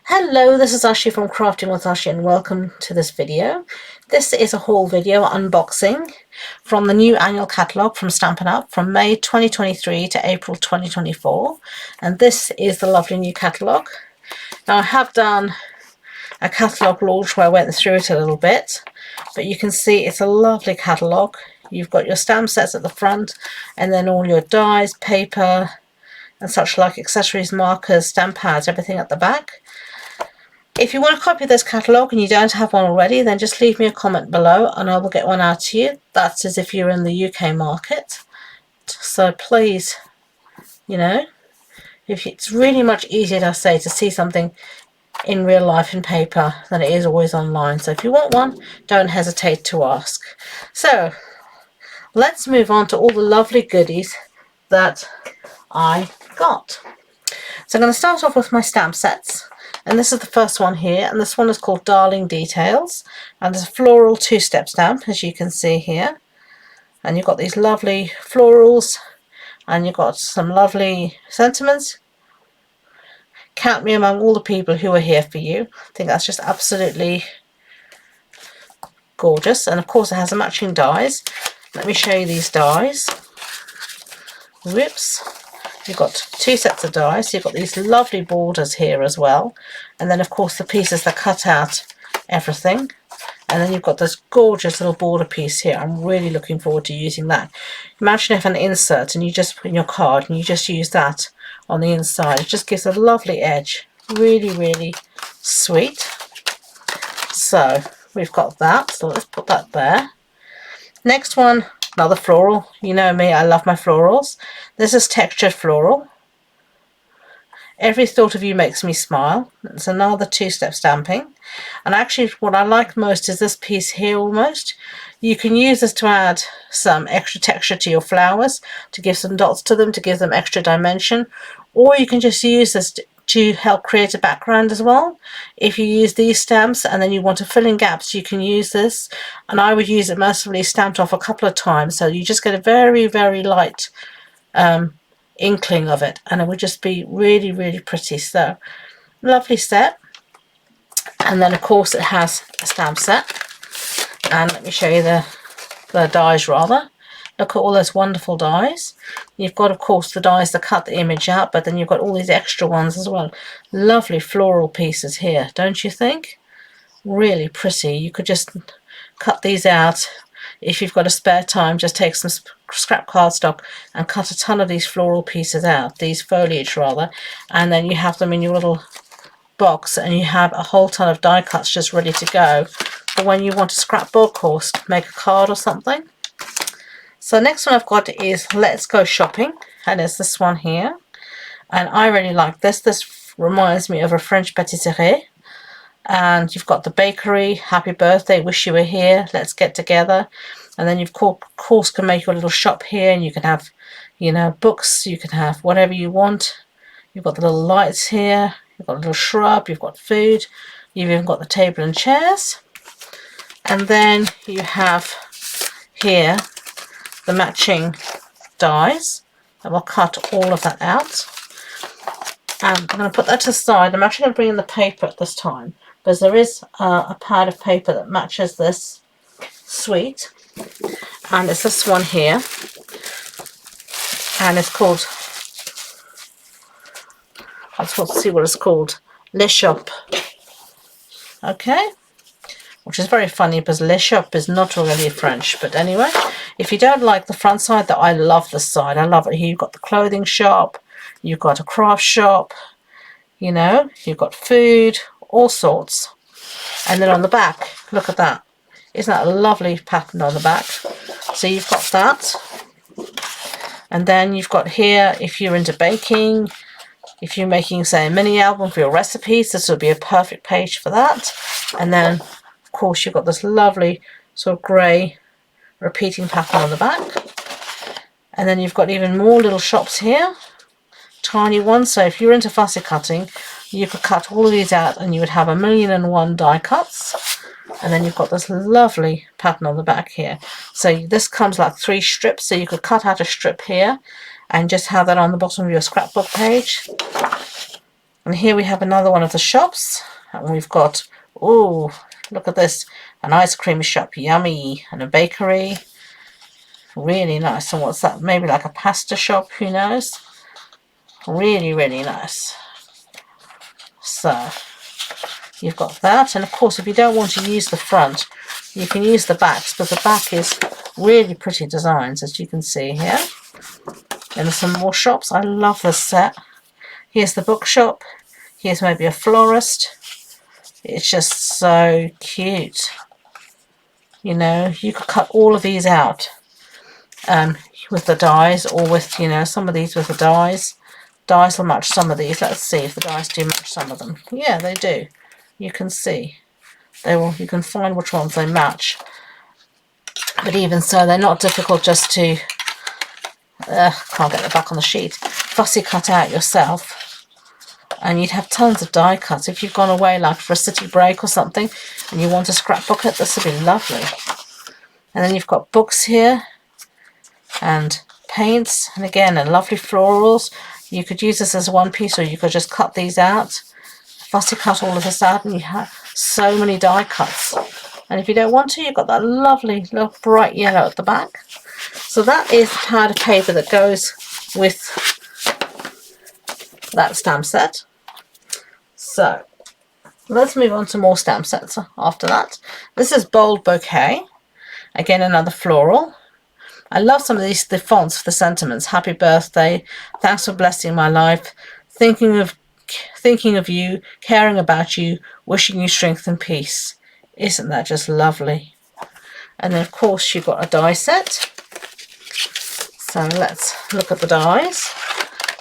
Hello, this is Ashee from Crafting with Ashee and welcome to this video. This is a haul video unboxing from the new annual catalogue from Stampin' Up! From May 2023 to April 2024, and this is the lovely new catalogue. Now I have done a catalogue launch where I went through it a little bit, but you can see it's a lovely catalogue. You've got your stamp sets at the front and then all your dies, paper and such like, accessories, markers, stamp pads, everything at the back. If you want a copy of this catalogue and you don't have one already, then just leave me a comment below and I will get one out to you. That's as if you're in the UK market. So please, it's really much easier, I say, to see something in real life in paper than it is always online. So if you want one, don't hesitate to ask. So let's move on to all the lovely goodies that I got. So I'm going to start off with my stamp sets. And this is the first one here, and this one is called Darling Details, and there's a floral two-step stamp, as you can see here. And you've got these lovely florals, and you've got some lovely sentiments. Count me among all the people who are here for you. I think that's just absolutely gorgeous. And of course it has the matching dies. Let me show you these dies. Whoops. You've got two sets of dies, so you've got these lovely borders here as well, and then of course the pieces that cut out everything, and then you've got this gorgeous little border piece here. I'm really looking forward to using that. Imagine if an insert and you just put in your card and you just use that on the inside. It just gives a lovely edge. Really sweet. So we've got that, so let's put that there. Next one, another floral. You know me, I love my florals. This is textured floral. Every thought of you makes me smile. It's another two-step stamping. And actually what I like most is this piece here almost. You can use this to add some extra texture to your flowers, to give some dots to them, to give them extra dimension. Or you can just use this to help create a background as well. If you use these stamps and then you want to fill in gaps, you can use this, and I would use it mercifully stamped off a couple of times, so you just get a very light inkling of it, and it would just be really pretty. So lovely set. And then of course it has a stamp set, and let me show you the dies rather. Look at all those wonderful dies. You've got, of course, the dies that cut the image out, but then you've got all these extra ones as well. Lovely floral pieces here, don't you think? Really pretty. You could just cut these out. If you've got a spare time, just take some scrap cardstock and cut a ton of these floral pieces out, these foliage rather, and then you have them in your little box, and you have a whole ton of die cuts just ready to go for when you want to scrapbook or make a card or something. So next one I've got is Let's Go Shopping, and it's this one here, and I really like this. This reminds me of a French patisserie, and you've got the bakery, happy birthday, wish you were here, let's get together, and then you've of course can make your little shop here, and you can have, books, you can have whatever you want. You've got the little lights here, you've got a little shrub, you've got food, you've even got the table and chairs, and then you have here the matching dies, and we'll cut all of that out. And I'm going to put that to the side. I'm actually going to bring in the paper at this time, because there is a pad of paper that matches this suite, and it's this one here, and it's called, I just want to see what it's called, Le Shop. Okay, which is very funny because Le Shop is not really French, but anyway, if you don't like the front side, I love this side. I love it. Here you've got the clothing shop, you've got a craft shop, you've got food, all sorts. And then on the back, look at that. Isn't that a lovely pattern on the back? So you've got that. And then you've got here, if you're into baking, if you're making, say, a mini album for your recipes, this would be a perfect page for that. And then of course you've got this lovely sort of grey repeating pattern on the back, and then you've got even more little shops here, tiny ones. So if you're into fussy cutting, you could cut all of these out and you would have 1,000,001 die cuts. And then you've got this lovely pattern on the back here. So this comes like 3 strips, so you could cut out a strip here and just have that on the bottom of your scrapbook page. And here we have another one of the shops, and we've got, oh, look at this, an ice cream shop, yummy, and a bakery, really nice. And what's that? Maybe like a pasta shop, who knows? Really, really nice. So you've got that, and of course if you don't want to use the front, you can use the backs, but the back is really pretty designs, as you can see here. And there's some more shops. I love this set. Here's the bookshop. Here's maybe a florist. It's just so cute. You know, you could cut all of these out with the dies, or with, you know, some of these with the dies. Dies will match some of these. Let's see if the dies do match some of them. Yeah, they do. You can see. They will. You can find which ones they match. But even so, they're not difficult just to... can't get it back on the sheet. Fussy cut out yourself. And you'd have tons of die cuts. If you've gone away like for a city break or something and you want to scrapbook it, this would be lovely. And then you've got books here and paints, and again, and lovely florals. You could use this as one piece, or you could just cut these out. Fussy cut all of this out, and you have so many die cuts. And if you don't want to, you've got that lovely little bright yellow at the back. So that is the powder paper that goes with that stamp set. So let's move on to more stamp sets after that. This is Bold Bouquet. Again, another floral. I love some of these, the fonts for the sentiments. Happy birthday, thanks for blessing my life, thinking of you, caring about you, wishing you strength and peace. Isn't that just lovely? And then of course you've got a die set. So let's look at the dies.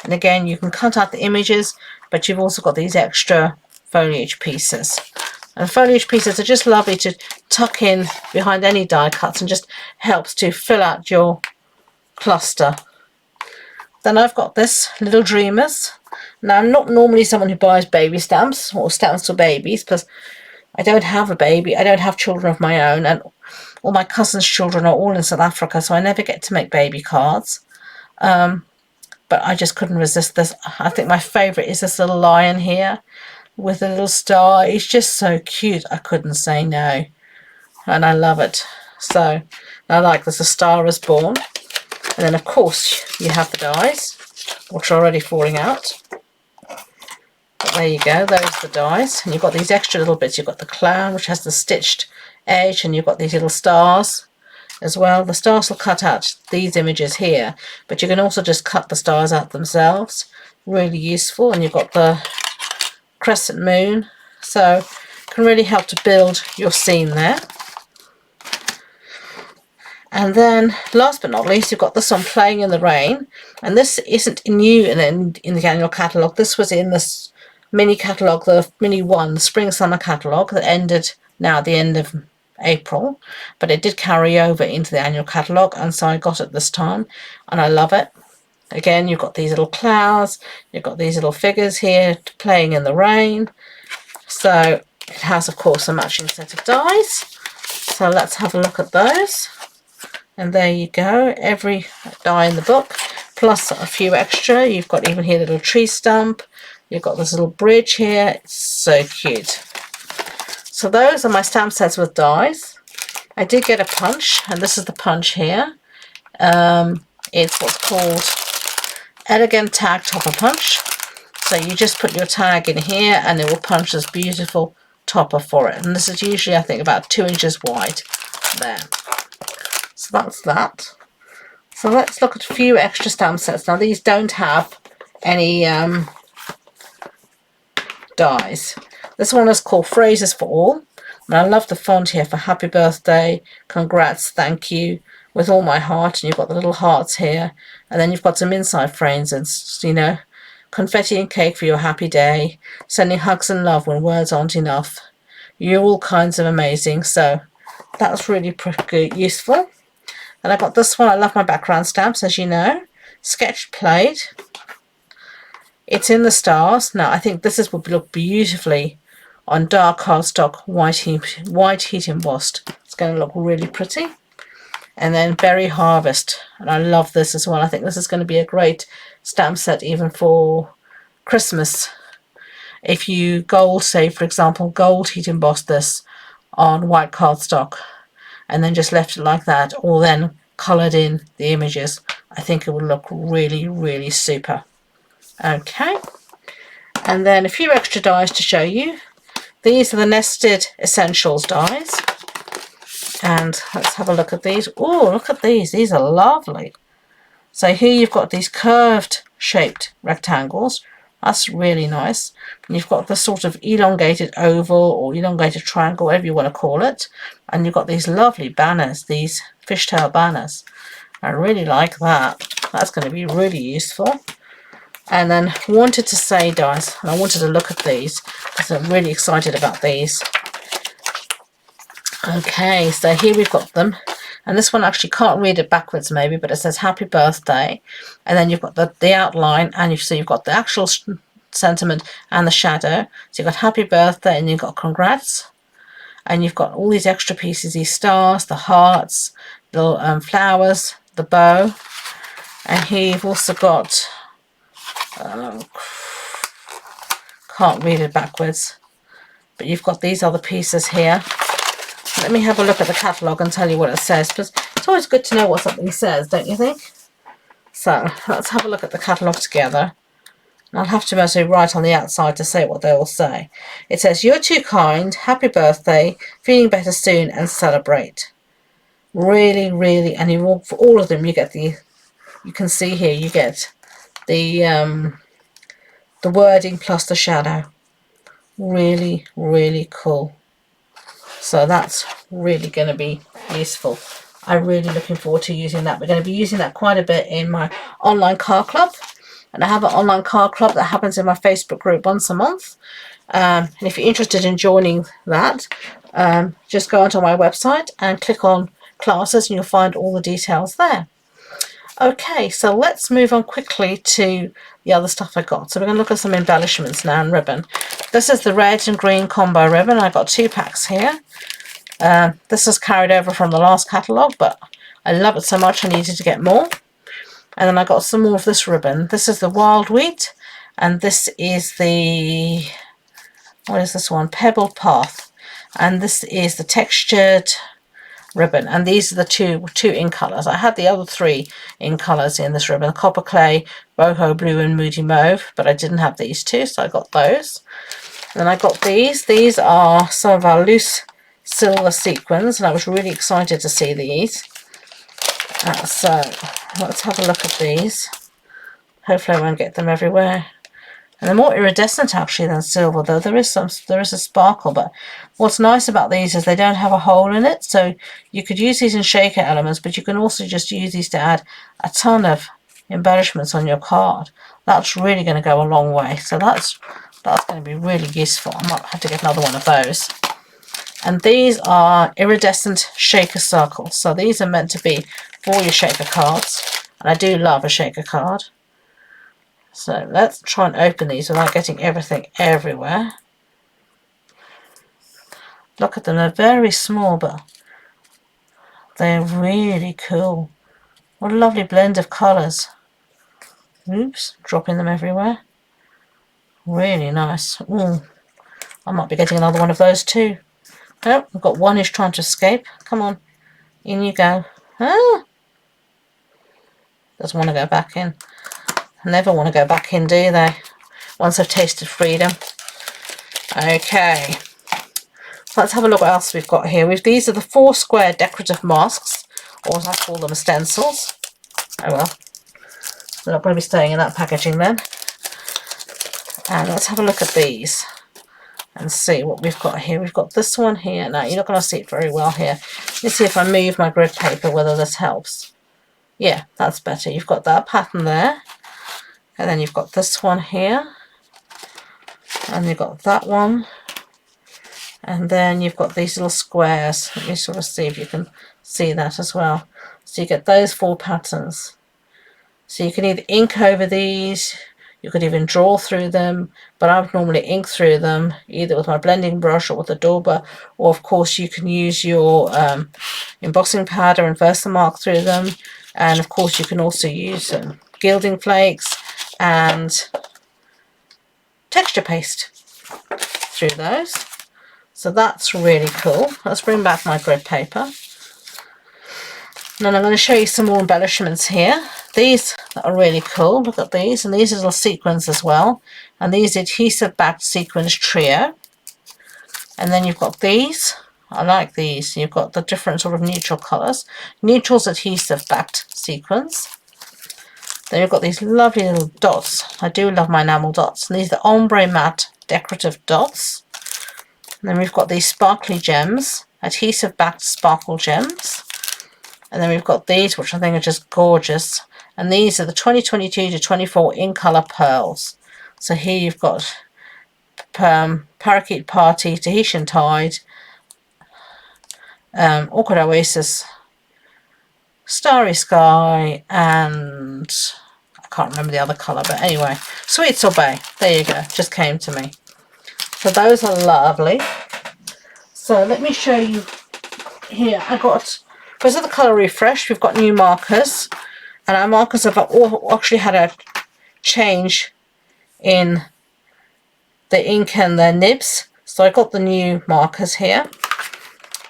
And again, you can cut out the images, but you've also got these extra foliage pieces. And foliage pieces are just lovely to tuck in behind any die cuts, and just helps to fill out your cluster. Then I've got this Little Dreamers. Now, I'm not normally someone who buys baby stamps or stamps for babies, because I don't have a baby. I don't have children of my own, and all my cousins' children are all in South Africa, so I never get to make baby cards. But I just couldn't resist this. I think my favourite is this little lion here with a little star. It's just so cute. I couldn't say no. And I love it. So I like this. A star is born. And then, of course, you have the dies, which are already falling out. But there you go. Those are the dies. And you've got these extra little bits. You've got the clown, which has the stitched edge. And you've got these little stars as well. The stars will cut out these images here, but you can also just cut the stars out themselves. Really useful. And you've got the crescent moon, so it can really help to build your scene there. And then last but not least, you've got this one, Playing in the Rain, and this isn't new in the annual catalogue. This was in this mini catalogue, the mini one, the spring summer catalogue that ended now at the end of April, but it did carry over into the annual catalogue, and so I got it this time, and I love it. Again, you've got these little clouds, you've got these little figures here playing in the rain. So it has, of course, a matching set of dies. So let's have a look at those. And there you go, every die in the book, plus a few extra. You've got even here a little tree stump. You've got this little bridge here. It's so cute. So those are my stamp sets with dies. I did get a punch, and this is the punch here. It's what's called Elegant Tag Topper Punch. So you just put your tag in here and it will punch this beautiful topper for it. And this is usually, I think, about 2 inches wide there. So that's that. So let's look at a few extra stamp sets. Now these don't have any dies. This one is called Phrases for All. And I love the font here for happy birthday, congrats, thank you, with all my heart. And you've got the little hearts here. And then you've got some inside frames and, you know, confetti and cake for your happy day, sending hugs and love when words aren't enough. You're all kinds of amazing. So that's really pretty useful. And I got this one. I love my background stamps, as you know. Sketched Played. It's in the stars. Now, I think this would look beautifully on dark cardstock, white heat embossed. It's going to look really pretty. And then Berry Harvest, and I love this as well. I think this is going to be a great stamp set even for Christmas. if you gold, say for example, gold heat emboss this on white cardstock and then just left it like that, or then coloured in the images, I think it would look really, really super. Okay, and then a few extra dies to show you. These are the Nested Essentials dies, and let's have a look at these. Oh, look at these are lovely. So here you've got these curved shaped rectangles. That's really nice. And you've got the sort of elongated oval or elongated triangle, whatever you want to call it. And you've got these lovely banners, these fishtail banners. I really like that. That's going to be really useful. And then wanted to say dies, and I wanted to look at these because I'm really excited about these. Okay, so here we've got them. And this one actually can't read it backwards maybe, but it says happy birthday. And then you've got the outline, and you've got the actual sentiment and the shadow. So you've got happy birthday, and you've got congrats. And you've got all these extra pieces, these stars, the hearts, little flowers, the bow. And here you've also got, can't read it backwards, but you've got these other pieces here. Let me have a look at the catalogue and tell you what it says, because it's always good to know what something says, don't you think? So let's have a look at the catalogue together. And I'll have to mostly write on the outside to say what they all say. It says, "You're too kind, happy birthday, feeling better soon, and celebrate." Really, really, and for all of them you get you can see here, you get the wording plus the shadow. Really, really cool. So that's really going to be useful. I'm really looking forward to using that. We're going to be using that quite a bit in my online card club. And I have an online card club that happens in my Facebook group once a month. And if you're interested in joining that, just go onto my website and click on classes and you'll find all the details there. Okay, so let's move on quickly to the other stuff I got. So we're going to look at some embellishments now and ribbon. This is the red and green combo ribbon. I got 2 packs here. This is carried over from the last catalogue, but I love it so much I needed to get more. And then I got some more of this ribbon. This is the wild wheat, and this is the, what is this one? Pebble Path. And this is the textured ribbon, and these are the two in colours. I had the other 3 in colours in this ribbon: Copper Clay, Boho Blue and Moody Mauve, but I didn't have these 2, so I got those. And then I got these are some of our loose silver sequins, and I was really excited to see these. So let's have a look at these. Hopefully I won't get them everywhere. And they're more iridescent actually than silver, though there is a sparkle. But what's nice about these is they don't have a hole in it, so you could use these in shaker elements, but you can also just use these to add a ton of embellishments on your card. That's really going to go a long way. So that's going to be really useful. I might have to get another one of those. And these are iridescent shaker circles. So these are meant to be for your shaker cards. And I do love a shaker card. So let's try and open these without getting everything everywhere. Look at them, they're very small, but they're really cool. What a lovely blend of colours. Oops, dropping them everywhere. Really nice. Ooh, I might be getting another one of those too. Oh, I've got one who's trying to escape. Come on, in you go. Ah! Doesn't want to go back in. Never want to go back in, do they? Once they've tasted freedom. Okay. So let's have a look what else we've got here. These are the 4 square decorative masks, or as I call them, stencils. Oh well. They're not going to be staying in that packaging then. And let's have a look at these and see what we've got here. We've got this one here. Now, you're not going to see it very well here. Let's see if I move my grid paper, whether this helps. Yeah, that's better. You've got that pattern there. And then you've got this one here. And you've got that one. And then you've got these little squares. Let me sort of see if you can see that as well. So you get those 4 patterns. So you can either ink over these, you could even draw through them, but I would normally ink through them either with my blending brush or with a dauber, or of course you can use your embossing powder and Versamark through them, and of course you can also use gilding flakes and texture paste. through those. So that's really cool. Let's bring back my grid paper. And then I'm going to show you some more embellishments here. These are really cool. Look at these. And these are little sequins as well. And these adhesive backed sequins trio. And then you've got these. I like these. You've got the different sort of neutral colours. Neutrals adhesive backed sequins. Then you've got these lovely little dots. I do love my enamel dots. And these are ombre matte decorative dots. And then we've got these sparkly gems, adhesive backed sparkle gems. And then we've got these, which I think are just gorgeous. And these are the 2022 to 24 in colour pearls. So here you've got Parakeet Party, Tahitian Tide, Orchid Oasis, Starry Sky, and I can't remember the other colour, but anyway, Sweet Sorbet. There you go, just came to me. So those are lovely. So let me show you here. I got, because of the colour refresh, we've got new markers, and our markers have all actually had a change in the ink and the nibs. So I got the new markers here.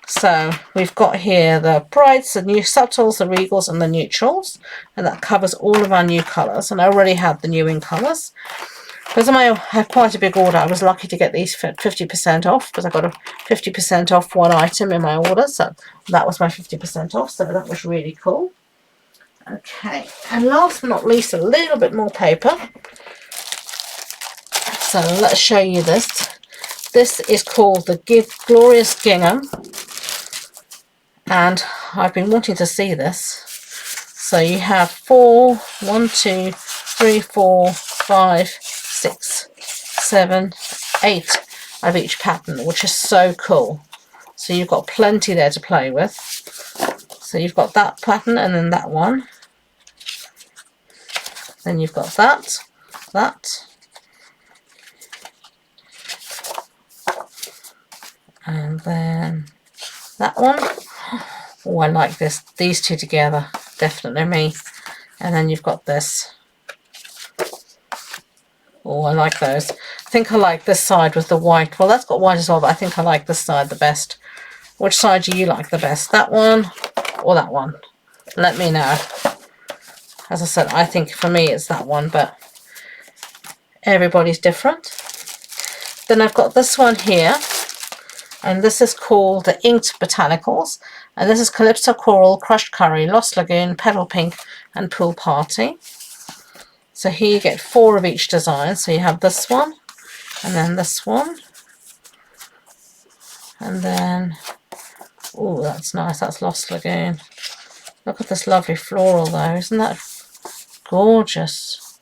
So we've got here the brights, the new subtles, the regals and the neutrals, and that covers all of our new colours. And I already had the new in colours. Because I had quite a big order, I was lucky to get these 50% off, because I got a 50% off one item in my order, so that was my 50% off, so that was really cool. Okay, and last but not least, a little bit more paper. So let's show you this. This is called the Glorious Gingham, and I've been wanting to see this. So you have 1, 2, 3, 4, 5, 6, 7, 8 of each pattern, which is so cool. So you've got plenty there to play with. So you've got that pattern and then that one. Then you've got that, and then that one. Oh, I like this. These two together, definitely me. And then you've got this. Oh, I like those. I think I like this side with the white. Well, that's got white as well, but I think I like this side the best. Which side do you like the best? That one or that one? Let me know. As I said, I think for me it's that one, but everybody's different. Then I've got this one here, and this is called the Inked Botanicals. And this is Calypso Coral, Crushed Curry, Lost Lagoon, Petal Pink, and Pool Party. So here you get 4 of each design. So you have this one, and then this one, and then, oh, that's nice. That's Lost Lagoon. Look at this lovely floral though. Isn't that gorgeous?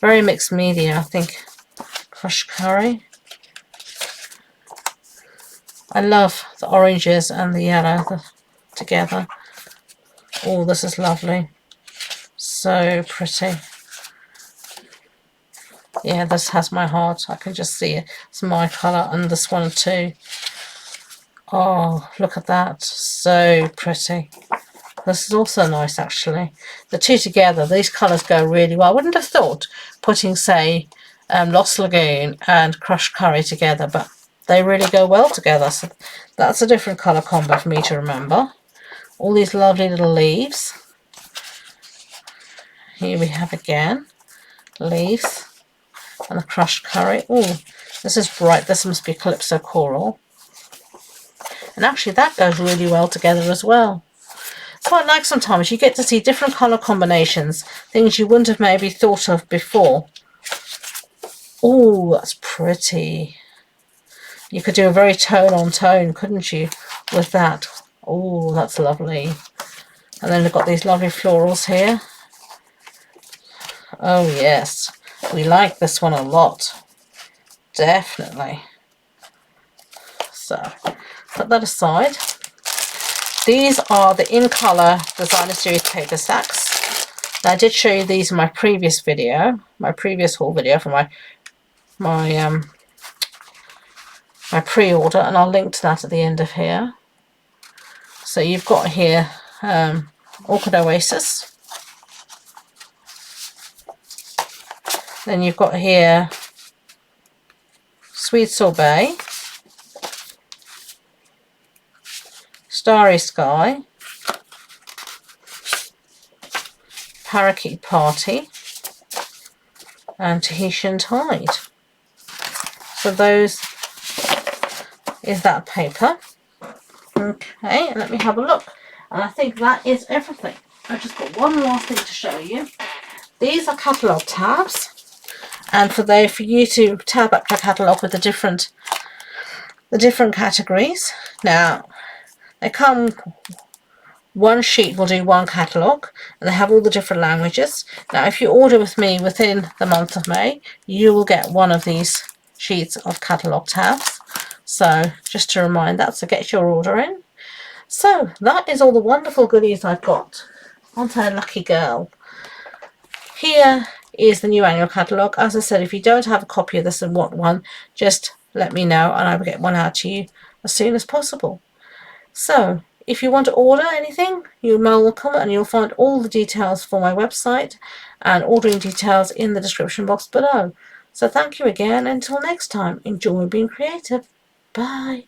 Very mixed media, I think. Crushed Curry. I love the oranges and the yellow together. Oh, this is lovely. So pretty. Yeah, this has my heart. I can just see it. It's my colour, and this one too. Oh, look at that. So pretty. This is also nice, actually. The two together, these colours go really well. I wouldn't have thought putting, say, Lost Lagoon and Crushed Curry together, but they really go well together. So that's a different colour combo for me to remember. All these lovely little leaves. Here we have again leaves and the Crushed Curry. Oh, this is bright. This must be Calypso Coral. And actually that goes really well together as well. It's quite like sometimes you get to see different colour combinations, things you wouldn't have maybe thought of before. Oh, that's pretty. You could do a very tone on tone, couldn't you, with that? Oh, that's lovely. And then we've got these lovely florals here. Oh yes, we like this one a lot. Definitely. So, put that aside. These are the In Colour Designer Series paper sacks. Now, I did show you these in my previous video, my previous haul video for my pre-order, and I'll link to that at the end of here. So you've got here Orchid Oasis. Then you've got here Sweet Sorbet, Starry Sky, Parakeet Party, and Tahitian Tide. So those is that paper. Okay, let me have a look. And I think that is everything. I've just got one last thing to show you. These are catalogue tabs. And for you to tab up your catalogue with the different categories. Now, they come, one sheet will do one catalogue, and they have all the different languages. Now, if you order with me within the month of May, you will get one of these sheets of catalogue tabs. So, just to remind that, so get your order in. So, that is all the wonderful goodies I've got. Aren't I a lucky girl? Here is the new annual catalogue. As I said, if you don't have a copy of this and want one, just let me know and I will get one out to you as soon as possible. So, if you want to order anything, you're welcome, and you'll find all the details for my website and ordering details in the description box below. So thank you again. Until next time, enjoy being creative. Bye.